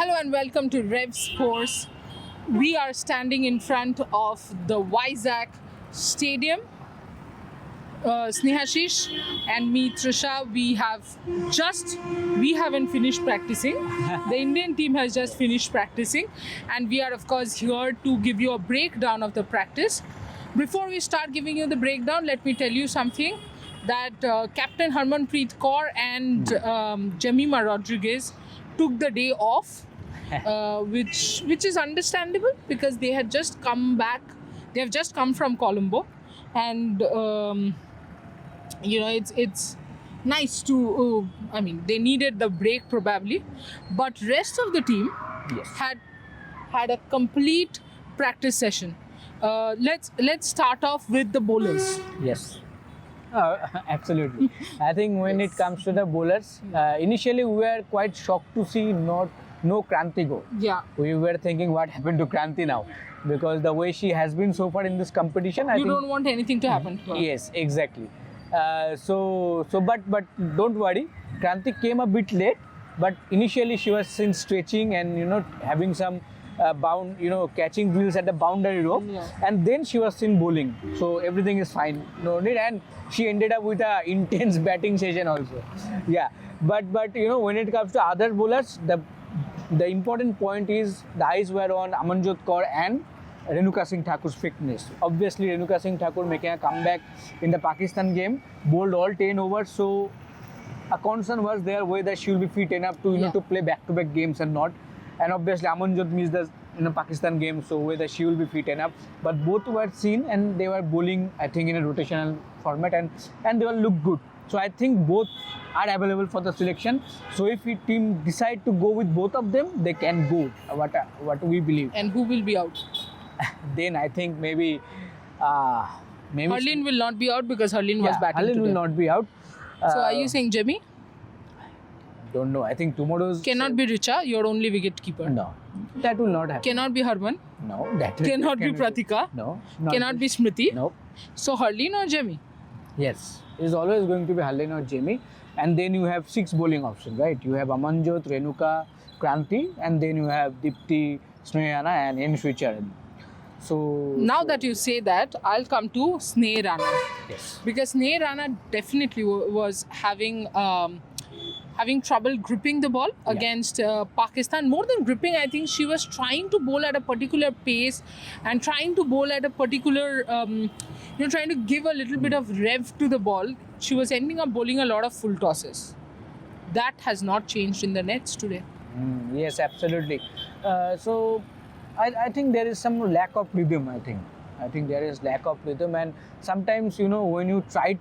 Hello and welcome to Revsportz. We are standing in front of the Vizag Stadium. Snehasis and me, Trisha, we haven't finished practicing. The Indian team has just finished practicing, and we are of course here to give you a breakdown of the practice. Before we start giving you the breakdown, let me tell you something that Captain Harmanpreet Kaur and Jemima Rodriguez took the day off, which is understandable because they had just come back. They have just come from Colombo, and it's nice to. They needed the break probably, but rest of the team had a complete practice session. Let's start off with the bowlers. Yes. Absolutely. I think when it comes to the bowlers, initially we were quite shocked to see no Kranti go. Yeah. We were thinking what happened to Kranti now, because the way she has been so far in this competition, I think don't want anything to happen to her. Yes, exactly. But don't worry, Kranti came a bit late, but initially she was seen stretching and having some catching wheels at the boundary rope, and then she was seen bowling. So everything is fine, no need, and she ended up with a intense batting session also. Yeah, but when it comes to other bowlers, the important point is the eyes were on Amanjot Kaur and Renuka Thakur's fitness. Obviously, Renuka Thakur making a comeback in the Pakistan game, bowled all 10 overs, so a concern was there whether she will be fit enough to to play back-to-back games or not. And obviously Amanjot missed the Pakistan game, so whether she will be fit enough. But both were seen and they were bowling, I think, in a rotational format, and they will look good. So I think both are available for the selection. So if the team decide to go with both of them, they can go. What we believe. And who will be out? Then I think maybe Harleen will not be out because Harleen was batting Harleen today. will not be out. So are you saying Jemmy? Don't know. I think tomorrow's Cannot be Richa, your only wicket keeper. No, that will not happen. Cannot be Harman. No, that Cannot be Pratika. No. Cannot be Smriti. No. So Harleen or Jemmy? Yes, it's always going to be Harleen or Jamie, and then you have 6 bowling options, right? You have Amanjot, Renuka, Kranti, and then you have Dipti, Snehana, and N. Sricharan. So Now that you say that, I'll come to Sneh Rana. Yes. Because Sneh Rana definitely was having trouble gripping the ball against Pakistan. More than gripping, I think she was trying to bowl at a particular pace and trying to bowl at a particular, trying to give a little bit of rev to the ball. She was ending up bowling a lot of full tosses. That has not changed in the nets today. Yes, absolutely. So I think there is some lack of rhythm. I think there is lack of rhythm, and sometimes when you try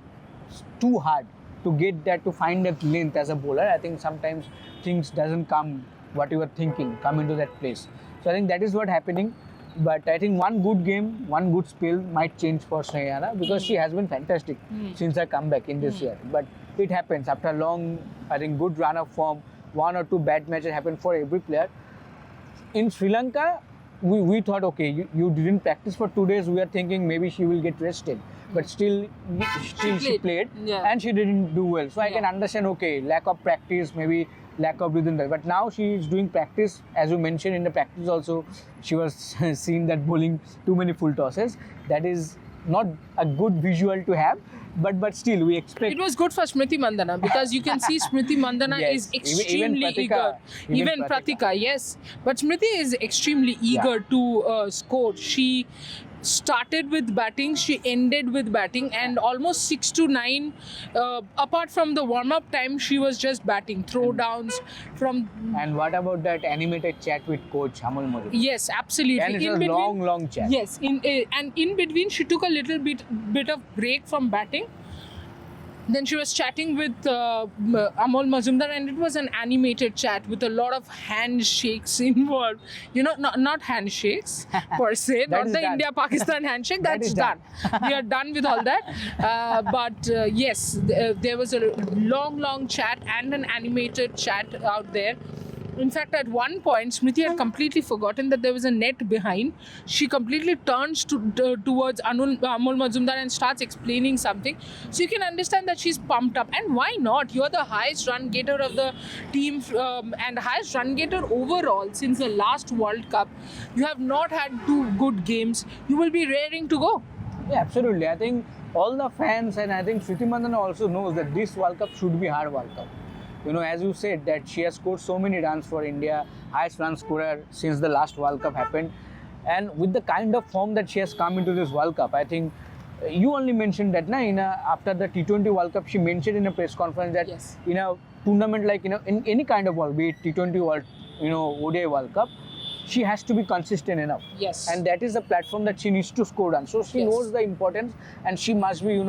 too hard to get that, to find that length as a bowler, I think sometimes things doesn't come what you were thinking, come into that place. So I think that is what happening. But I think one good game, one good spell might change for Snehana, because she has been fantastic since her comeback in this year. But it happens after a long, I think, good run of form. 1 or 2 bad matches happen for every player. In Sri Lanka, we thought, okay, you didn't practice for 2 days. We are thinking maybe she will get rested. But still she played and she didn't do well. So I can understand, okay, lack of practice, maybe lack of rhythm there. But now she is doing practice, as you mentioned in the practice also, she was seen that bowling too many full tosses. That is not a good visual to have. But still, we expect. It was good for Smriti Mandhana, because you can see Smriti Mandhana is extremely eager. Even Pratika, yes. But Smriti is extremely eager to score. She started with batting, she ended with batting, and almost 6 to 9, apart from the warm-up time, she was just batting, throwdowns from... And what about that animated chat with coach Amol Majumdar? Yes, absolutely. And it's a long chat. Yes, and in between she took a little bit of break from batting. Then she was chatting with Amol Majumdar, and it was an animated chat with a lot of handshakes involved. Not handshakes per se, not the India-Pakistan handshake. That's done. We are done with all that. But yes, there was a long chat and an animated chat out there. In fact, at one point, Smriti had completely forgotten that there was a net behind. She completely turns towards Amol Majumdar and starts explaining something. So you can understand that she's pumped up. And why not? You're the highest run getter of the team and highest run getter overall since the last World Cup. You have not had 2 good games. You will be raring to go. Yeah, absolutely. I think all the fans and I think Smriti Mandhana also knows that this World Cup should be her World Cup. You know, as you said, that she has scored so many runs for India, highest run scorer since the last World Cup happened. And with the kind of form that she has come into this World Cup, I think you only mentioned that after the T20 World Cup, she mentioned in a press conference that Yes. in a tournament like, in any kind of World, be it T20 World, ODI World Cup, she has to be consistent enough. Yes. And that is the platform that she needs to score runs. So she Yes. knows the importance and she must be,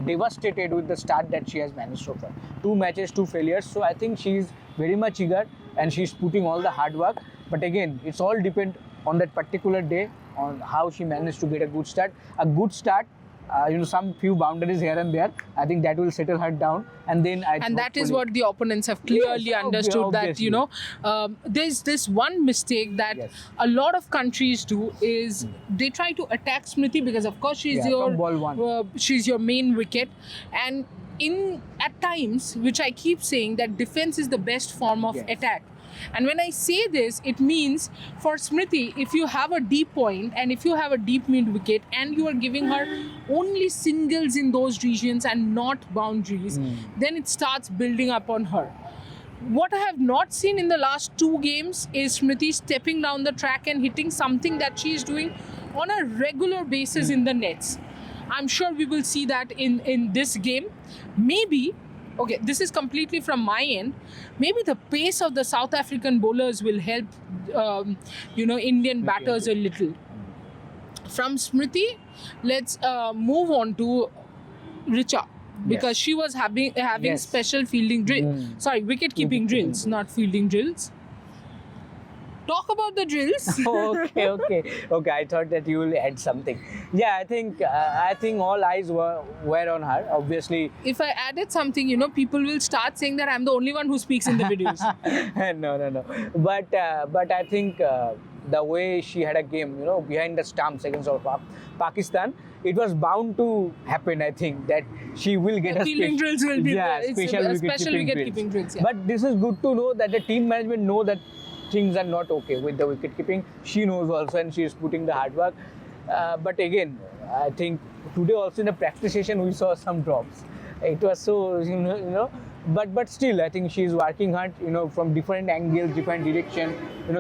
devastated with the start that she has managed so far. 2 matches, 2 failures. So I think she is very much eager and she's putting all the hard work. But again, it's all depend on that particular day, on how she managed to get a good start. A good start, some few boundaries here and there. I think that will settle her down. And then that is what the opponents have clearly Yes, understood, that obviously. there's this one mistake that Yes. a lot of countries do is they try to attack Smriti because of course she's from ball one. she's your main wicket, and at times, which I keep saying, that defense is the best form of Yes. attack. And when I say this, it means for Smriti, if you have a deep point and if you have a deep mid wicket and you are giving her only singles in those regions and not boundaries, then it starts building up on her. What I have not seen in the last 2 games is Smriti stepping down the track and hitting something that she is doing on a regular basis in the nets. I'm sure we will see that in this game. Maybe, okay, this is completely from my end. Maybe the pace of the South African bowlers will help, Indian batters a little. From Smriti, let's move on to Richa, because Yes. she was having Yes. special fielding drill. Sorry, wicket keeping drills, not fielding drills. Talk about the drills. okay. I thought that you will add something. Yeah, I think all eyes were on her. Obviously, If I added something, people will start saying that I'm the only one who speaks in the videos. no. But I think the way she had a game, behind the stumps against Pakistan, it was bound to happen. I think that she will get a Fielding drills will be yeah, there. It's special a wicket special wicket keeping drills. Yeah. But this is good to know that the team management know that things are not okay with the wicket keeping. She knows also, and she is putting the hard work. But again, I think today also in the practice session we saw some drops. It was so but still I think she is working hard. From different angles, different direction.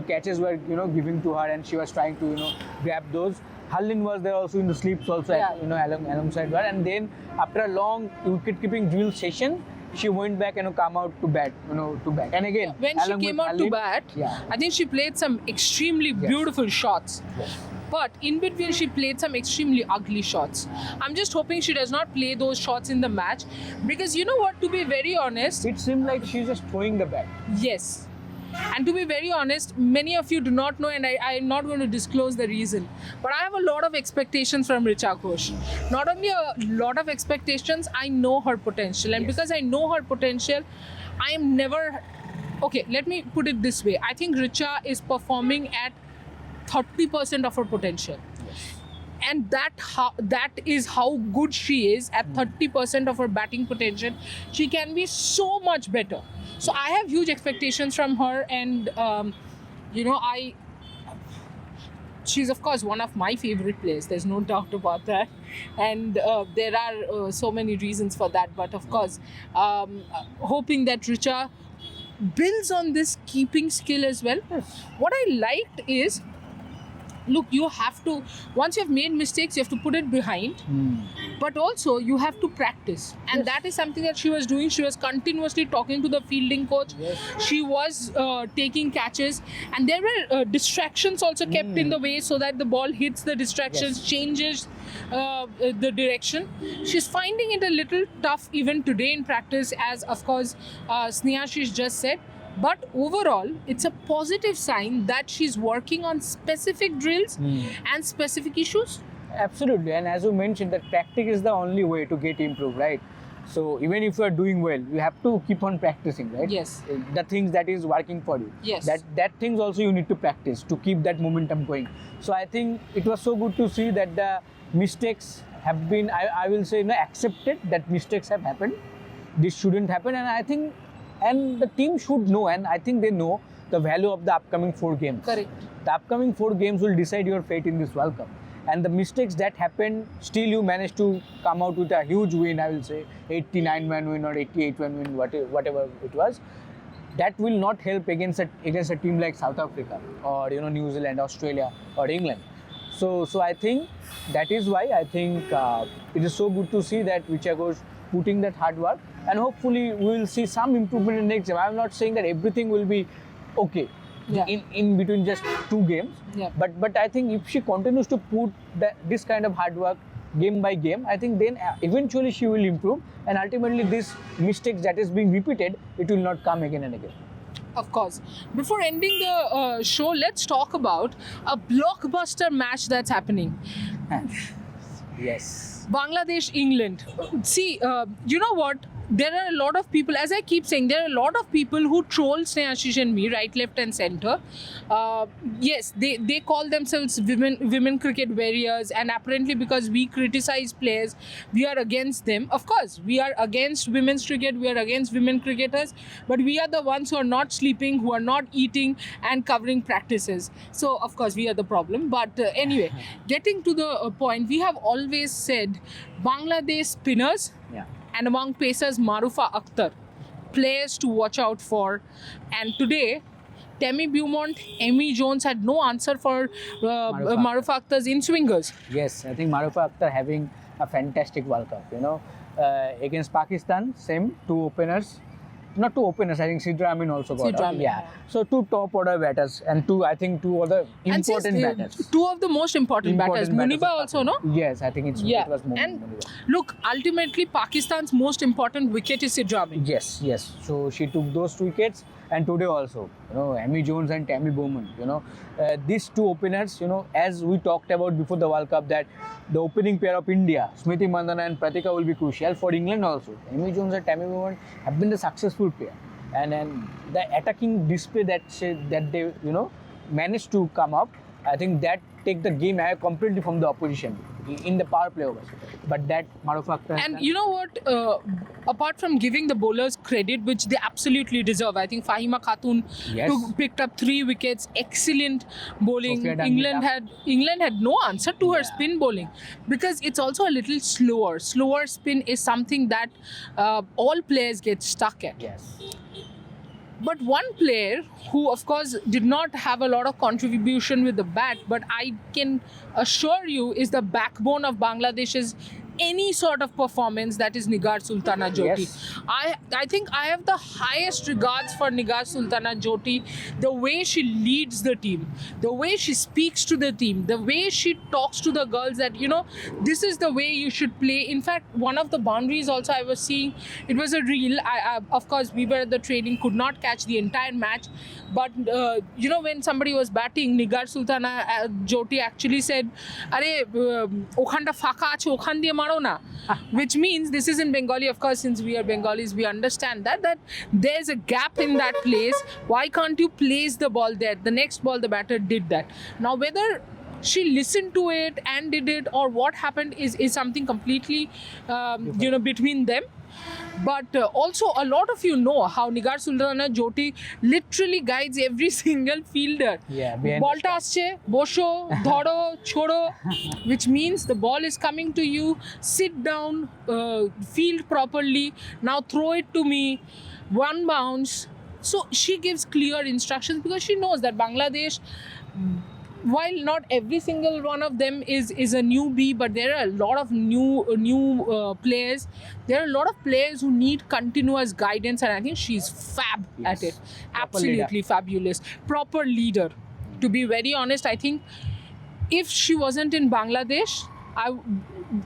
Catches were giving to her, and she was trying to grab those. Harlin was there also in the sleeps also, alongside her. And then after a long wicket keeping drill session, she went back and come out to bat, And again, when she came out to bat, I think she played some extremely beautiful shots. Yes. But in between, she played some extremely ugly shots. I'm just hoping she does not play those shots in the match, because you know what, to be very honest, It seemed like she's just throwing the bat. yes. And to be very honest, many of you do not know, and I'm not going to disclose the reason. But I have a lot of expectations from Richa Ghosh. Not only a lot of expectations, I know her potential. And because I know her potential, I am never... Okay, let me put it this way. I think Richa is performing at 30% of her potential. And that is how good she is at 30% of her batting potential. She can be so much better. So I have huge expectations from her, and she's of course one of my favorite players. There's no doubt about that, and there are so many reasons for that. But of course, hoping that Richa builds on this keeping skill as well. What I liked is, look, you have to, once you've made mistakes, you have to put it behind, but also you have to practice. And that is something that she was doing. She was continuously talking to the fielding coach. She was taking catches, and there were distractions also kept in the way, so that the ball hits the distractions, changes the direction. She's finding it a little tough even today in practice, as of course Snehasis just said. But overall, it's a positive sign that she's working on specific drills and specific issues. Absolutely, and as you mentioned, that practice is the only way to get improved, right? So even if you are doing well, you have to keep on practicing, right? Yes. The things that is working for you. Yes. That things also you need to practice to keep that momentum going. So I think it was so good to see that the mistakes have been, I will say, accepted, that mistakes have happened. This shouldn't happen, and I think, and the team should know, and I think they know the value of the upcoming 4 games. Correct. The upcoming 4 games will decide your fate in this World Cup. And the mistakes that happened, still you managed to come out with a huge win, I will say, 89-man win or 88-man win, whatever it was. That will not help against a team like South Africa or New Zealand, Australia or England. So I think that is why I think it is so good to see that Richa Ghosh putting that hard work, and hopefully we will see some improvement in the next game. I am not saying that everything will be okay. Yeah. In between just 2 games, Yeah. but I think if she continues to put this kind of hard work game by game, I think then eventually she will improve, and ultimately this mistakes that is being repeated, it will not come again and again. Of course. Before ending the show, let's talk about a blockbuster match that's happening. Yes. Bangladesh, England. See, you know what? There are a lot of people, as I keep saying, there are a lot of people who troll Snehasis and me, right, left and center. Yes, they call themselves women cricket warriors, and apparently because we criticize players, we are against them. Of course, we are against women's cricket, we are against women cricketers, but we are the ones who are not sleeping, who are not eating and covering practices. So, of course, we are the problem. But anyway, getting to the point, we have always said Bangladesh spinners, Yeah. and among pacers, Marufa Akhtar, players to watch out for. And today, Tammy Beaumont, Amy Jones had no answer for Marufa Akhtar's in-swingers. Yes, I think Marufa Akhtar having a fantastic World Cup. Against Pakistan, same 2 openers. Not 2 openers, I think Sidra Amin also got Sidra out. Amin, Yeah. So 2 top order batters and 2 other And since, important batters. 2 of the most important batters. Muniba of also, no? Yes, I think it was And Muniba. look, ultimately, Pakistan's most important wicket is Sidra Amin. Yes. So she took those 2 wickets, and today also, Amy Jones and Tammy Bowman. These 2 openers, as we talked about before the World Cup, that the opening pair of India, Smriti Mandhana and Pratika, will be crucial for England also. Amy Jones and Tammy Bowman have been the successful pair, and the attacking display that they managed to come up, I think that take the game away completely from the opposition in the power play overs. But that Marufa Akhtar. And you know what? Apart from giving the bowlers credit, which they absolutely deserve, I think Fahima Khatun Yes. picked up 3 wickets, excellent bowling. Sophia Dangita. England had no answer to her Yeah. spin bowling, because it's also a little slower. Slower spin is something that all players get stuck at. Yes. But one player who, of course, did not have a lot of contribution with the bat, but I can assure you is the backbone of Bangladesh's any sort of performance, that is Nigar Sultana Jyoti. Yes. I think I have the highest regards for Nigar Sultana Jyoti. The way she leads the team, the way she speaks to the team, the way she talks to the girls that, this is the way you should play. In fact, one of the boundaries also I was seeing, it was a reel. Of course, we were at the training, could not catch the entire match. But, when somebody was batting, Nigar Sultana Jyoti actually said, Are, okhanda faka ache, okhan diye maro na. Which means, this is in Bengali, of course, since we are Bengalis, we understand that there's a gap in that place. Why can't you place the ball there? The next ball, the batter did that. Now, whether she listened to it and did it, or what happened is something completely, between them. But also, a lot of you know how Nigar Sultana Jyoti literally guides every single fielder. Yeah, behind the Ballta asche, bosho, dhoro, chodo, which means the ball is coming to you, sit down, field properly, now throw it to me, 1 bounce. So she gives clear instructions, because she knows that Bangladesh, while not every single one of them is a newbie, but there are a lot of new players. There are a lot of players who need continuous guidance, and I think she's fab at it. Absolutely fabulous. Proper leader. To be very honest, I think if she wasn't in Bangladesh,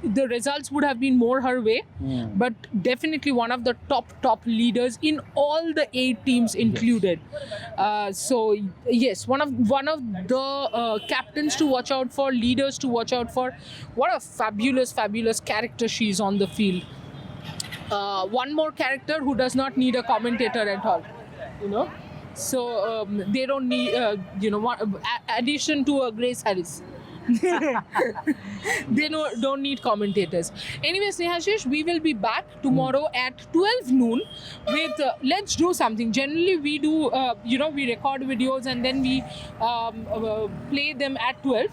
the results would have been more her way. But definitely one of the top leaders in all the 8 teams included. So yes, one of the captains to watch out for, leaders to watch out for. What a fabulous character she is on the field. one more character who does not need a commentator at all, you know. So they don't need, addition to Grace Harris. They don't need commentators. Anyway, Snehasis, we will be back tomorrow at 12 noon with let's do something. Generally, we do, we record videos and then we play them at 12.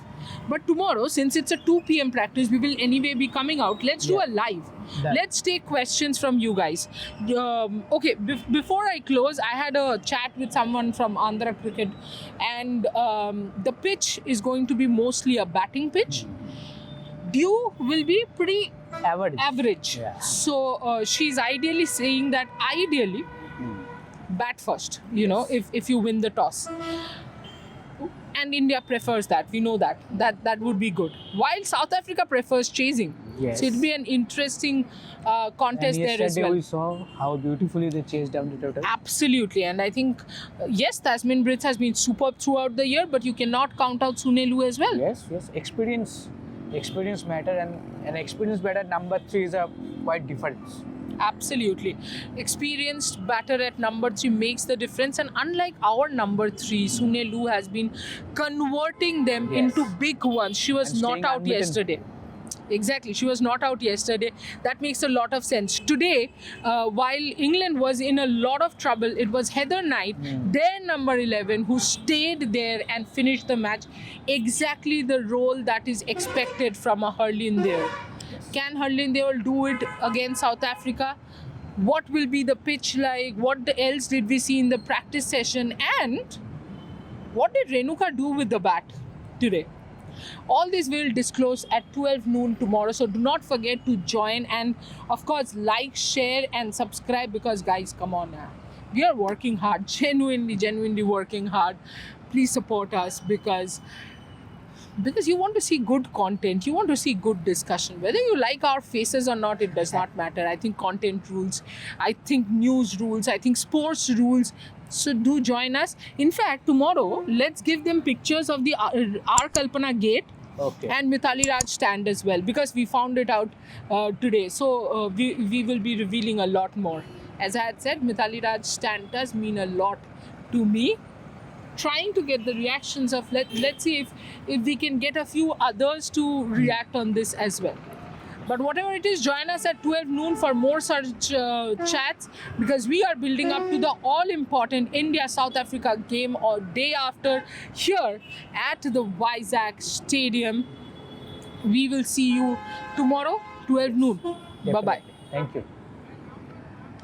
But tomorrow, since it's a 2 p.m. practice, we will anyway be coming out. Let's do a live. Done. Let's take questions from you guys. Okay, before I close, I had a chat with someone from Andhra Cricket, and the pitch is going to be mostly a batting pitch. Dew will be pretty average. Yeah. So she's ideally saying that bat first, if you win the toss. And India prefers that. We know that would be good. While South Africa prefers chasing. Yes. So it'll be an interesting contest and there as well. Yesterday we saw how beautifully they chased down the turtle. Absolutely. And I think, yes, Tasmin Brits has been superb throughout the year, but you cannot count out Sunelu as well. Yes. Experience matter, and an experienced batter at number 3 is a quite difference. Absolutely. Experienced batter at number 3 makes the difference. And unlike our number 3, Sunelu has been converting them into big ones. She was not out yesterday. Exactly. She was not out yesterday. That makes a lot of sense. Today, while England was in a lot of trouble, it was Heather Knight, their number 11, who stayed there and finished the match. Exactly the role that is expected from a Hurleen there. Can Hurleen Deol do it against South Africa? What will be the pitch like? What else did we see in the practice session? And what did Renuka do with the bat today? All this we'll disclose at 12 noon tomorrow. So do not forget to join and, of course, like, share and subscribe, because, guys, come on now. We are working hard, genuinely working hard. Please support us because you want to see good content, you want to see good discussion. Whether you like our faces or not, it does not matter. I think content rules, I think news rules, I think sports rules. So do join us. In fact, tomorrow, let's give them pictures of the R. Kalpana gate and Mithali Raj stand as well, because we found it out today. So we will be revealing a lot more. As I had said, Mithali Raj stand does mean a lot to me. Trying to get the reactions of let's see if we can get a few others to react on this as well. But whatever it is, join us at 12 noon for more such chats, because we are building up to the all-important India-South Africa game or day after here at the Vizag Stadium. We will see you tomorrow, 12 noon. Definitely. Bye-bye. Thank you.